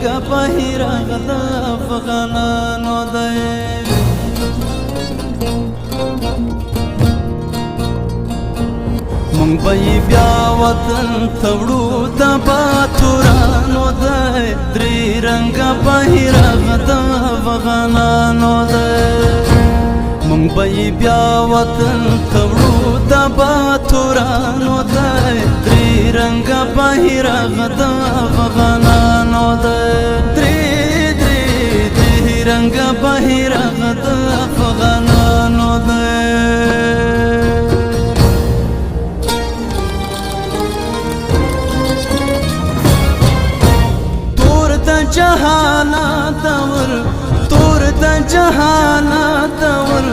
رنگ بهیرغ د افغانانو دی مونږ به بیا وطن ته وړو د باتورانو دی درې رنګه بهیرغ د افغانانو دی مونږ به بیا وطن ته وړو د باتورانو دی درې رنګه بهیرغ د افغانانو دی درې رنګه بهیرغ د افغانانو دی جهانات ور تور د جهانات ور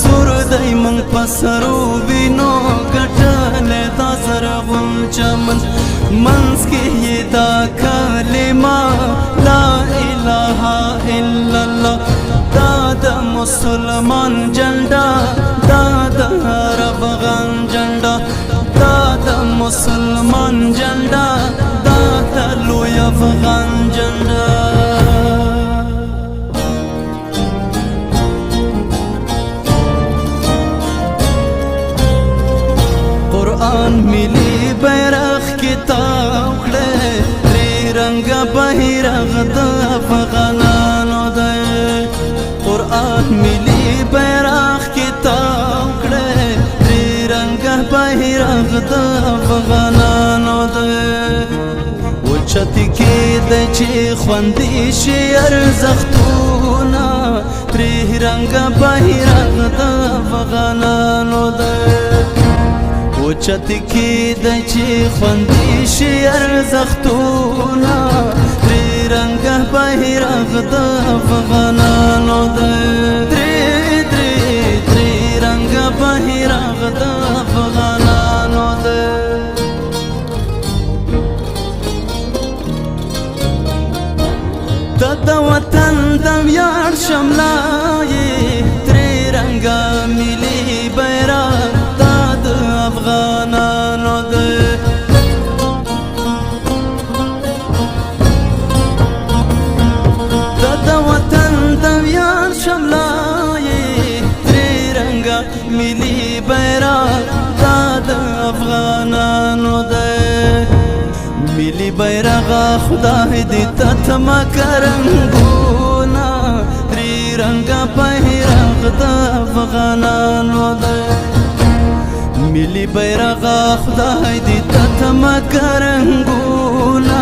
سور دای من پسرو وینو ګټلې دا زرغون چمن منس کې دا کلمه لا اله الا الله دا د مسلمان جنډا دا د افغان جنډا دا د مسلمان جنډا دا د لوی افغان جنډا قرآن ملی بیرغ کتاب کړه درې رنګه بهیرغ د افغانانو دی قرآن ملی بیرغ کتاب کړه درې رنګه بهیرغ د افغانانو دی اوچتې کېدی چې خوندي شي ارزښتونه درې رنګه بهیرغ د افغانانو دی اوچتې کېدی چې خوندي شي ارزښتونه درې رنګه بهیرغ د افغانانو دی درې رنګه بهیرغ د افغانانو دی د وطن د ویاړ شمله یې درې رنګه ملي بیرغ دا د افغانانو دی د وطن د ویاړ شمله یې درې رنګه ملي بیرغ دا د افغانانو دی ملی بیرغ خدای دې ته تمکه رنګونه درې رنګه بهیرغ د افغانانو دی ملی بیرغ خدای دې ته تمکه رنګونه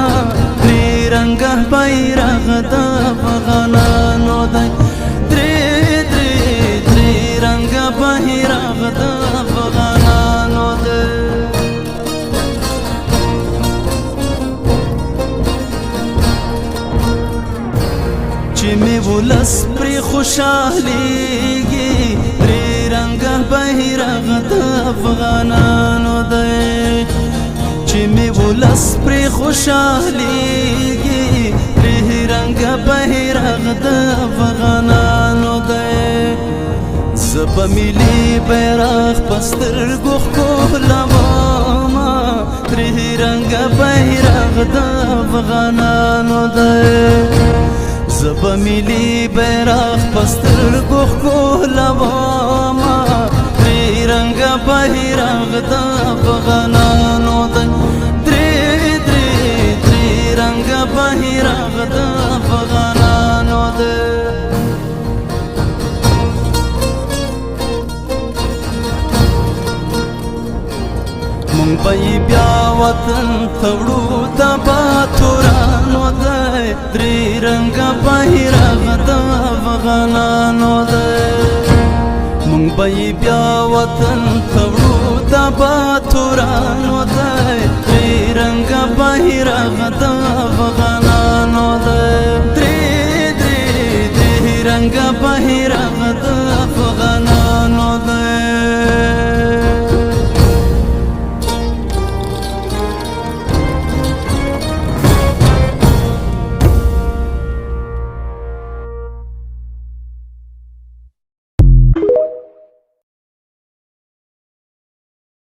درې رنګه بهیرغ د افغانانو دی درې رنګه بهیرغ د افغانانو دی چې می ولس پرې خوشحالیږي درې رنګه بهیرغ د افغانانو دی چې می ولس پرې خوشحالیږي درې رنګه بهیرغ د افغانانو دی زه به ملي بیرغ په سترګو ښکلومه درې رنګه بهیرغ د افغانانو دی زه به ملي بیرغ په سترګو ښکلومه درې رنګه بهیرغ د افغانانو دی درې رنګه بهیرغ د افغانانو دی مونږ به بیا وطن ته وړو د باتورانو دی درې رنګه بهیرغ د افغانانو دی مونږ به بیا وطن ته وړو د باتورانو دی درې رنګه بهیرغ د افغانانو دی درې رنګه بهیرغ د